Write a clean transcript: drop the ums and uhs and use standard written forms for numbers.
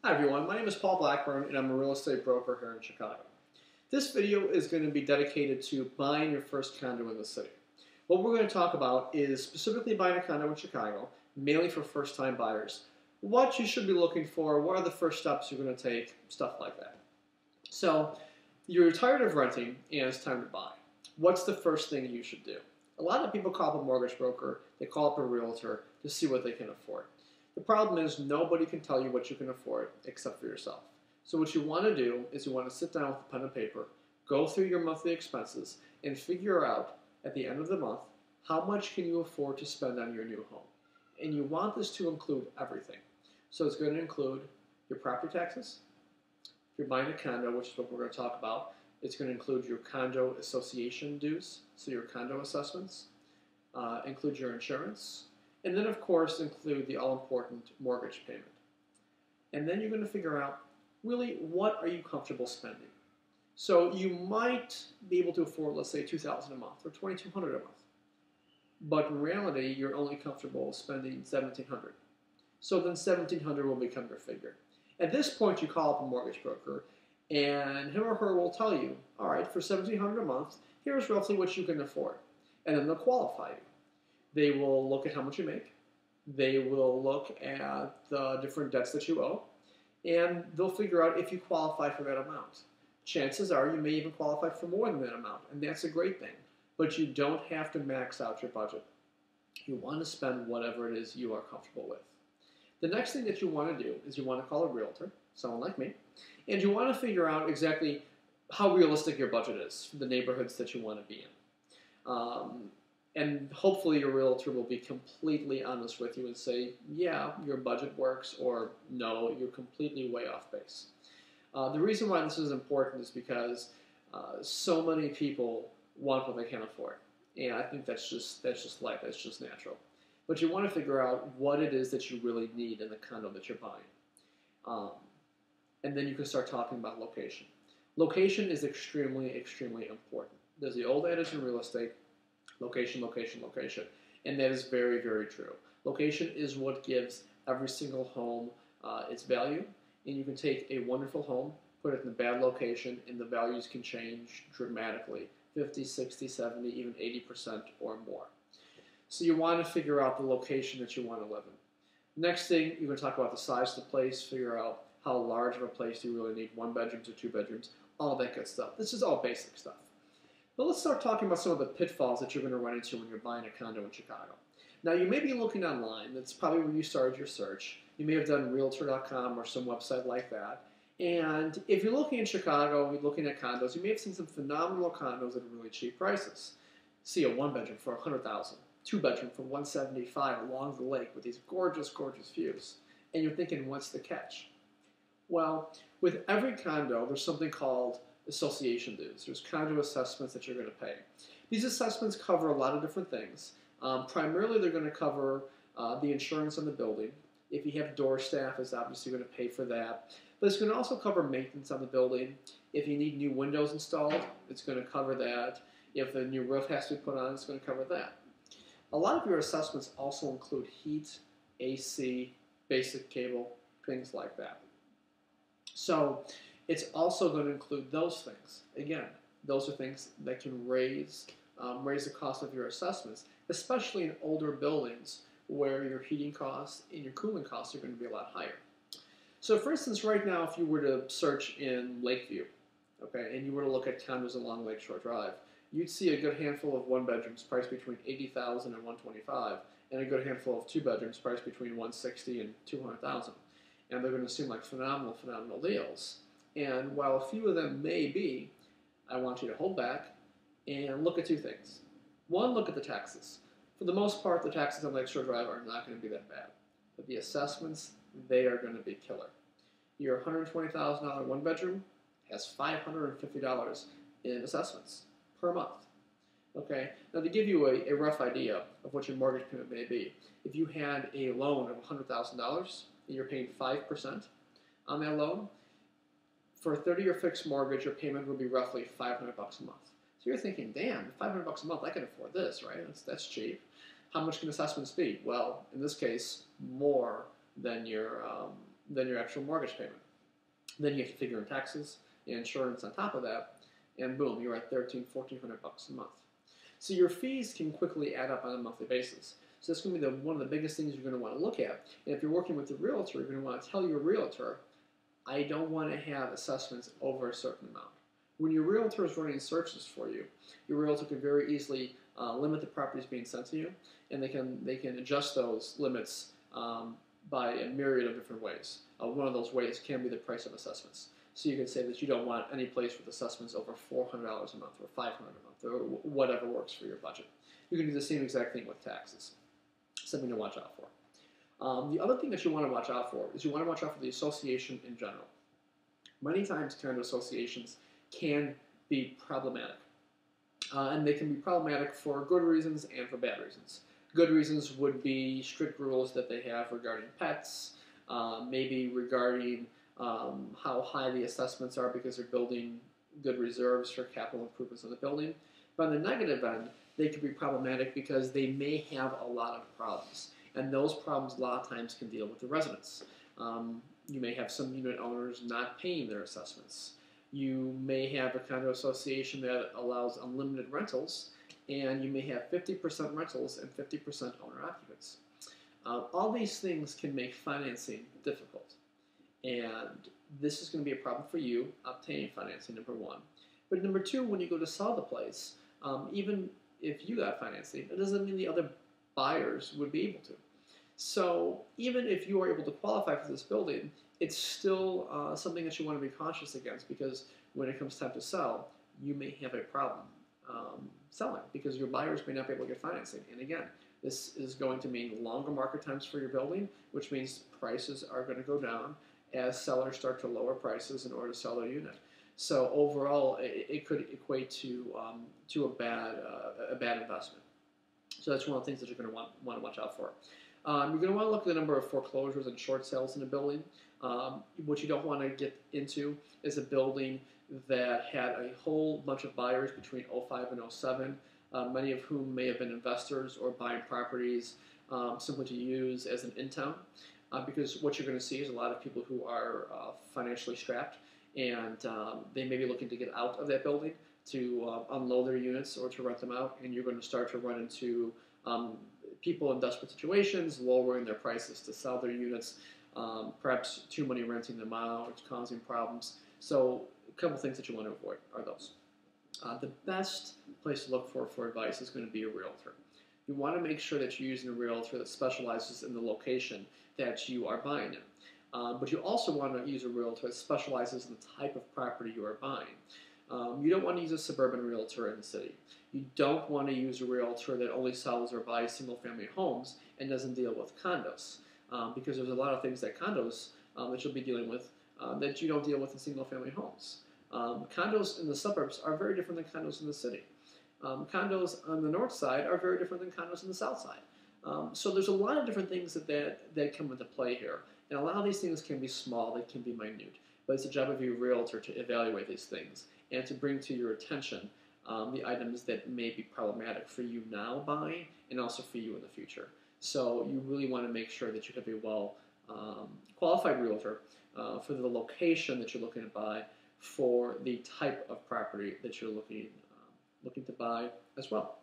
Hi everyone, my name is Paul Blackburn and I'm a real estate broker here in Chicago. This video is going to be dedicated to buying your first condo in the city. What we're going to talk about is specifically buying a condo in Chicago, mainly for first-time buyers. What you should be looking for, what are the first steps you're going to take, stuff like that. So, you're tired of renting and it's time to buy. What's the first thing you should do? A lot of people call up a mortgage broker, they call up a realtor to see what they can afford. The problem is nobody can tell you what you can afford except for yourself. So what you want to do is you want to sit down with a pen and paper, go through your monthly expenses, and figure out at the end of the month how much can you afford to spend on your new home. And you want this to include everything. So it's going to include your property taxes. If you're buying a condo, which is what we're going to talk about, it's going to include your condo association dues, so your condo assessments, include your insurance, and then, of course, include the all-important mortgage payment. And then you're going to figure out, really, what are you comfortable spending? So you might be able to afford, let's say, $2,000 a month or $2,200 a month. But in reality, you're only comfortable spending $1,700. So then $1,700 will become your figure. At this point, you call up a mortgage broker, and him or her will tell you, all right, for $1,700 a month, here's roughly what you can afford. And then they'll qualify you. They will look at how much you make. They will look at the different debts that you owe. And they'll figure out if you qualify for that amount. Chances are you may even qualify for more than that amount. And that's a great thing. But you don't have to max out your budget. You want to spend whatever it is you are comfortable with. The next thing that you want to do is you want to call a realtor, someone like me, and you want to figure out exactly how realistic your budget is for the neighborhoods that you want to be in. And hopefully your realtor will be completely honest with you and say, yeah, your budget works, or no, you're completely way off base. The reason why this is important is because so many people want what they can't afford. And I think that's just life, that's just natural. But you want to figure out what it is that you really need in the condo that you're buying. And then you can start talking about location. Location is extremely, extremely important. There's the old adage in real estate, location, location, location. And that is very, very true. Location is what gives every single home its value. And you can take a wonderful home, put it in a bad location, and the values can change dramatically. 50, 60, 70, even 80% or more. So you want to figure out the location that you want to live in. Next thing, you're going to talk about the size of the place, figure out how large of a place do you really need, 1 bedroom to 2 bedrooms, all that good stuff. This is all basic stuff. But let's start talking about some of the pitfalls that you're going to run into when you're buying a condo in Chicago. Now, you may be looking online. That's probably where you started your search. You may have done Realtor.com or some website like that. And if you're looking in Chicago, you're looking at condos, you may have seen some phenomenal condos at really cheap prices. See a 1-bedroom for $100,000, 2-bedroom for $175,000 along the lake with these gorgeous, gorgeous views. And you're thinking, what's the catch? Well, with every condo, there's something called association dues. There's condo assessments that you're going to pay. These assessments cover a lot of different things. Primarily, they're going to cover the insurance on the building. If you have door staff, it's obviously going to pay for that. But it's going to also cover maintenance on the building. If you need new windows installed, it's going to cover that. If a new roof has to be put on, it's going to cover that. A lot of your assessments also include heat, AC, basic cable, things like that. So it's also going to include those things. Again, those are things that can raise the cost of your assessments, especially in older buildings where your heating costs and your cooling costs are going to be a lot higher. So for instance, right now, if you were to search in Lakeview, okay, and you were to look at condos along Lakeshore Drive, you'd see a good handful of 1-bedrooms priced between $80,000 and $125,000, and a good handful of 2-bedrooms priced between $160,000 and $200,000. And they're going to seem like phenomenal, phenomenal deals. And while a few of them may be, I want you to hold back and look at 2 things. One, look at the taxes. For the most part, the taxes on Lakeshore Drive are not going to be that bad. But the assessments, they are going to be killer. Your $120,000 1-bedroom has $550 in assessments per month. Okay? Now, to give you a rough idea of what your mortgage payment may be, if you had a loan of $100,000 and you're paying 5% on that loan, for a 30-year fixed mortgage, your payment would be roughly $500 a month. So you're thinking, damn, $500 a month, I can afford this, right? That's cheap. How much can assessments be? Well, in this case, more than your than your actual mortgage payment. Then you have to figure in taxes and insurance on top of that, and boom, you're at $1,400 a month. So your fees can quickly add up on a monthly basis. So that's going to be one of the biggest things you're going to want to look at. And if you're working with a realtor, you're going to want to tell your realtor, I don't want to have assessments over a certain amount. When your realtor is running searches for you, your realtor can very easily limit the properties being sent to you, and they can adjust those limits by a myriad of different ways. One of those ways can be the price of assessments. So you can say that you don't want any place with assessments over $400 a month or $500 a month or whatever works for your budget. You can do the same exact thing with taxes. Something to watch out for. The other thing that you want to watch out for is you want to watch out for the association in general. Many times condo associations can be problematic. And they can be problematic for good reasons and for bad reasons. Good reasons would be strict rules that they have regarding pets, maybe regarding how high the assessments are because they're building good reserves for capital improvements in the building. But on the negative end, they could be problematic because they may have a lot of problems. And those problems a lot of times can deal with the residents. You may have some unit owners not paying their assessments. You may have a condo association that allows unlimited rentals, and you may have 50% rentals and 50% owner occupants. All these things can make financing difficult. And this is going to be a problem for you obtaining financing, number one. But number two, when you go to sell the place, even if you got financing, it doesn't mean the other buyers would be able to. So even if you are able to qualify for this building, it's still something that you want to be cautious against, because when it comes time to sell, you may have a problem selling because your buyers may not be able to get financing. And again, this is going to mean longer market times for your building, which means prices are going to go down as sellers start to lower prices in order to sell their unit. So overall, it could equate to a bad investment. So that's one of the things that you're going to want to watch out for. You're going to want to look at the number of foreclosures and short sales in a building. What you don't want to get into is a building that had a whole bunch of buyers between 2005 and 2007, many of whom may have been investors or buying properties simply to use as an in-town. Because what you're going to see is a lot of people who are financially strapped, and they may be looking to get out of that building to unload their units or to rent them out, and you're going to start to run into people in desperate situations, lowering their prices to sell their units, perhaps too many renting them out, causing problems. So a couple things that you want to avoid are those. The best place to look for advice is going to be a realtor. You want to make sure that you're using a realtor that specializes in the location that you are buying in. But you also want to use a realtor that specializes in the type of property you are buying. You don't want to use a suburban realtor in the city. You don't want to use a realtor that only sells or buys single-family homes and doesn't deal with condos, because there's a lot of things that condos that you'll be dealing with that you don't deal with in single-family homes. Condos in the suburbs are very different than condos in the city. Condos on the north side are very different than condos on the south side. So there's a lot of different things that come into play here. And a lot of these things can be small, they can be minute. But it's the job of your realtor to evaluate these things and to bring to your attention the items that may be problematic for you now buying and also for you in the future. So you really want to make sure that you have a well qualified realtor for the location that you're looking to buy, for the type of property that you're looking to buy as well.